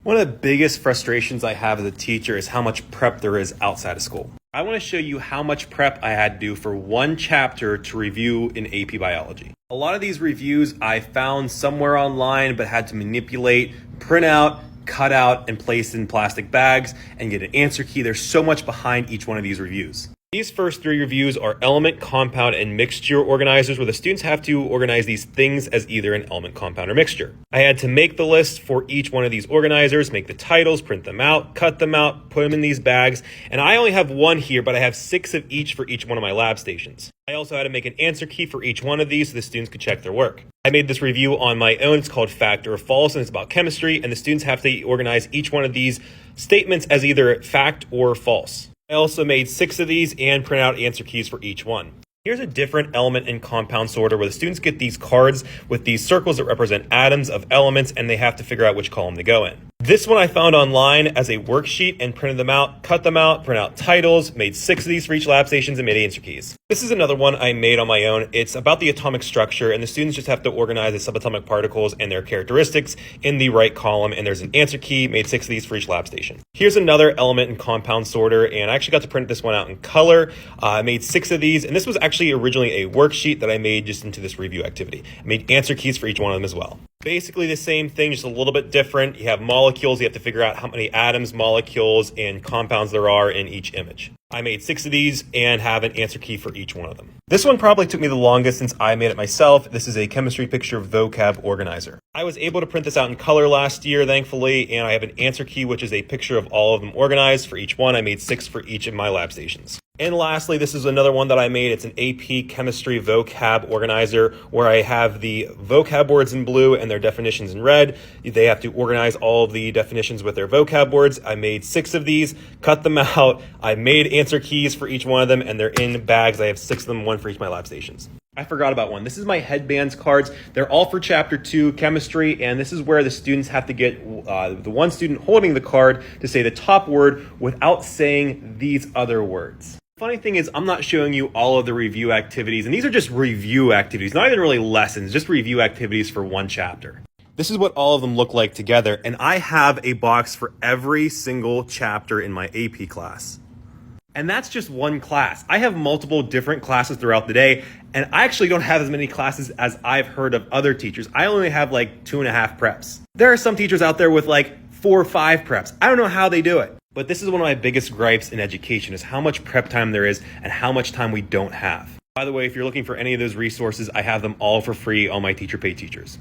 One of the biggest frustrations I have as a teacher is how much prep there is outside of school. I want to show you how much prep I had to do for one chapter to review in AP Biology. A lot of these reviews I found somewhere online but had to manipulate, print out, cut out, and place in plastic bags and get an answer key. There's so much behind each one of these reviews. These first three reviews are element, compound, and mixture organizers, where the students have to organize these things as either an element, compound, or mixture. I had to make the list for each one of these organizers, make the titles, print them out, cut them out, put them in these bags, and I only have one here, but I have 6 of each for each one of my lab stations. I also had to make an answer key for each one of these so the students could check their work. I made this review on my own. It's called Fact or False, and it's about chemistry, and the students have to organize each one of these statements as either fact or false. I also made 6 of these and print out answer keys for each one. Here's a different element and compound sorter where the students get these cards with these circles that represent atoms of elements, and they have to figure out which column to go in. This one I found online as a worksheet and printed them out, cut them out, print out titles, made 6 of these for each lab stations, and made answer keys. This is another one I made on my own. It's about the atomic structure, and the students just have to organize the subatomic particles and their characteristics in the right column, and there's an answer key, made 6 of these for each lab station. Here's another element and compound sorter, and I actually got to print this one out in color. I made 6 of these, and this was actually originally a worksheet that I made just into this review activity. I made answer keys for each one of them as well. Basically the same thing, just a little bit different. You have molecules, you have to figure out how many atoms, molecules, and compounds there are in each image. I made 6 of these and have an answer key for each one of them. This one probably took me the longest since I made it myself. This is a chemistry picture vocab organizer. I was able to print this out in color last year, thankfully, and I have an answer key, which is a picture of all of them organized for each one. I made 6 for each of my lab stations. And lastly, this is another one that I made. It's an AP Chemistry vocab organizer where I have the vocab words in blue and their definitions in red. They have to organize all of the definitions with their vocab words. I made 6 of these, cut them out. I made answer keys for each one of them, and they're in bags. I have 6 of them, 1 for each of my lab stations. I forgot about one. This is my headbands cards. They're all for Chapter 2 Chemistry, and this is where the students have to get the one student holding the card to say the top word without saying these other words. Funny thing is, I'm not showing you all of the review activities, and these are just review activities, not even really lessons, just review activities for one chapter. This is what all of them look like together, and I have a box for every single chapter in my AP class. And that's just one class. I have multiple different classes throughout the day, and I actually don't have as many classes as I've heard of other teachers. I only have like 2.5 preps. There are some teachers out there with like 4 or 5 preps. I don't know how they do it. But this is one of my biggest gripes in education, is how much prep time there is and how much time we don't have. By the way, if you're looking for any of those resources, I have them all for free on my Teacher Pay Teachers.